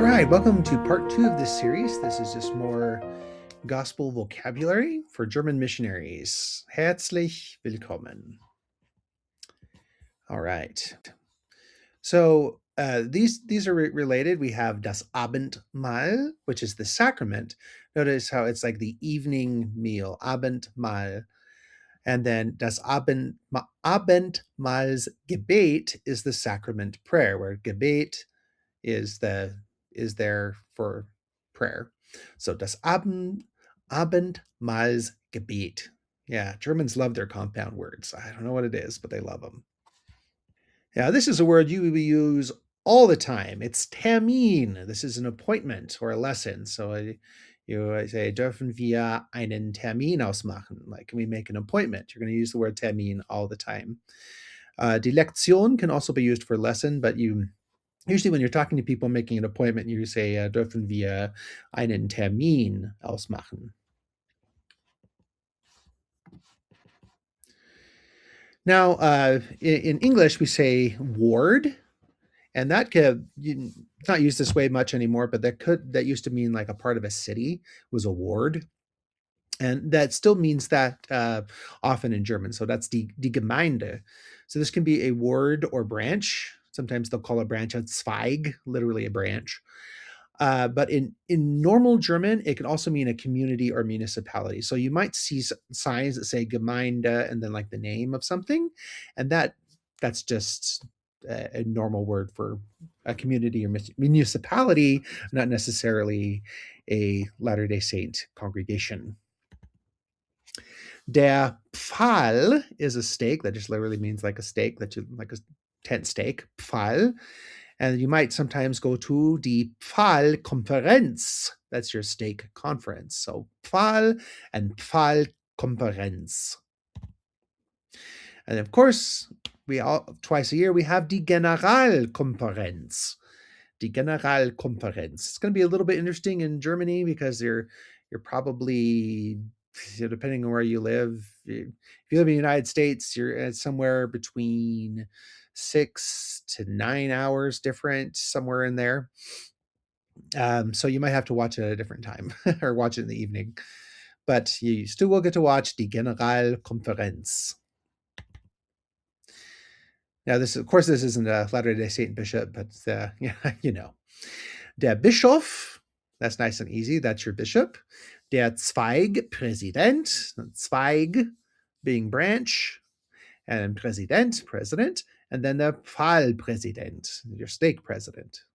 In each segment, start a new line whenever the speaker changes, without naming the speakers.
All right, welcome to part 2 of this series. This is just more gospel vocabulary for German missionaries. Herzlich willkommen. All right. So these are related. We have das Abendmahl, which is the sacrament. Notice how it's like the evening meal, Abendmahl. And then das Abendmahlsgebet is the sacrament prayer, where Gebet is there for prayer. So das Abendmahlsgebet. Yeah, Germans love their compound words. I don't know what it is, but they love them. Yeah, this is a word you use all the time. It's Termin. This is an appointment or a lesson. So you say, dürfen wir einen Termin ausmachen? Like, can we make an appointment? You're going to use the word Termin all the time. Die Lektion can also be used for lesson, but usually when you're talking to people making an appointment, you say, dürfen wir einen Termin ausmachen? Now, in English, we say ward, and it's not used this way much anymore, but that used to mean like a part of a city was a ward. And that still means that often in German. So that's die Gemeinde. So this can be a ward or branch. Sometimes they'll call a branch a Zweig, literally a branch. But in normal German, it can also mean a community or municipality. So you might see signs that say Gemeinde and then like the name of something, and that's just a normal word for a community or municipality, not necessarily a Latter-day Saint congregation. Der Pfahl is a stake. That just literally means like a stake, like a tent stake, Pfahl. And you might sometimes go to die Pfahlkonferenz. That's your stake conference. So Pfahl and Pfahlkonferenz. And of course, twice a year we have die Generalkonferenz. Die Generalkonferenz. It's going to be a little bit interesting in Germany because you're probably, depending on where you live, if you live in the United States, you're at somewhere between 6 to 9 hours different, somewhere in there. So you might have to watch it at a different time or watch it in the evening. But you still will get to watch die Generalkonferenz. Now, this isn't a Latter-day Saint bishop, but Der Bischof, that's nice and easy. That's your bishop. Der Zweigpräsident, Zweig being branch, and Präsident, president, and then the Pfahlpräsident, your stake president.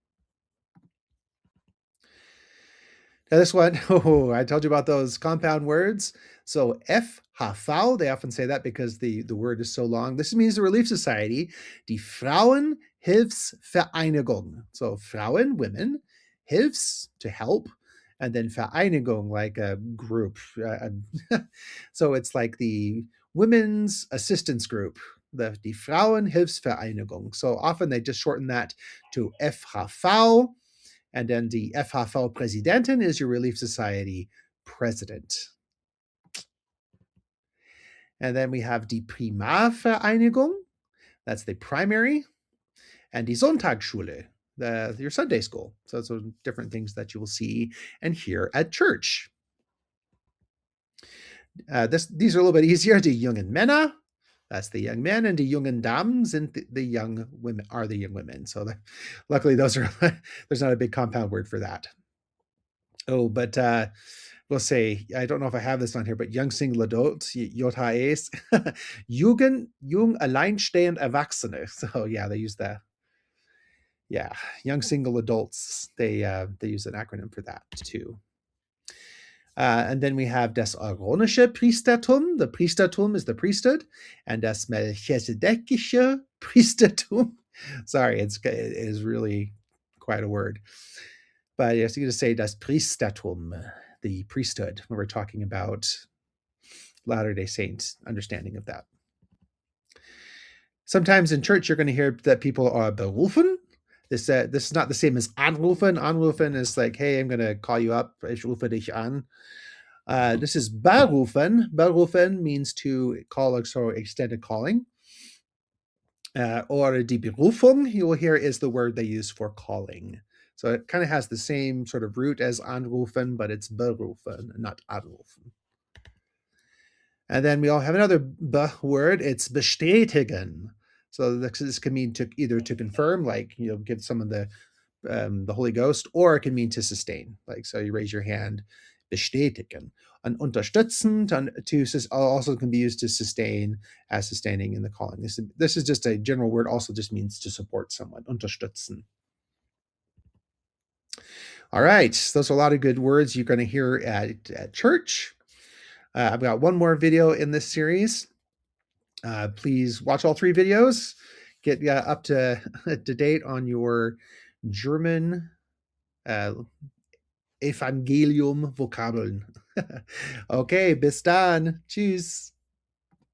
Now this one, I told you about those compound words. So FHV, they often say that because the word is so long. This means the Relief Society, die Frauenhilfsvereinigung. So Frauen, women, Hilfs, to help, and then Vereinigung, like a group. So it's like the Women's Assistance Group, die Frauenhilfsvereinigung. So often they just shorten that to FHV. And then the FHV-Präsidentin is your Relief Society president. And then we have die Primarvereinigung. That's the primary. And die Sonntagsschule, your Sunday school. So those are different things that you will see and hear at church. These are a little bit easier. Die jungen Männer. That's the young men, and the jungen Damen sind the young women are the young women. So luckily those are there's not a big compound word for that. Oh, but we'll say, I don't know if I have this on here, but young single adults, JHAs, jung alleinstehend Erwachsene. So yeah, they use that. Yeah, young single adults. They use an acronym for that too. And then we have das Aaronische Priestertum. The Priestertum is the priesthood, and das Melchizedekische Priestertum. Sorry, it is really quite a word. But yes, you can just say das Priestertum, the priesthood, when we're talking about Latter-day Saints' understanding of that. Sometimes in church, you're going to hear that people are berufen. This is not the same as anrufen. Anrufen is like, hey, I'm going to call you up. Ich rufe dich an. This is berufen. Berufen means to call, so extended calling. Or die Berufung, you will hear, is the word they use for calling. So it kind of has the same sort of root as anrufen, but it's berufen, not anrufen. And then we all have another b word. It's bestätigen. So this can mean to either to confirm, like give someone the Holy Ghost, or it can mean to sustain. Like so, you raise your hand, bestätigen. And unterstützen also can be used to sustain, as sustaining in the calling. This is just a general word. Also, just means to support someone. Unterstützen. All right, those are a lot of good words you're going to hear at church. I've got one more video in this series. Please watch all 3 videos. Get up to date on your German Evangelium Vokabeln. Okay, bis dann. Tschüss.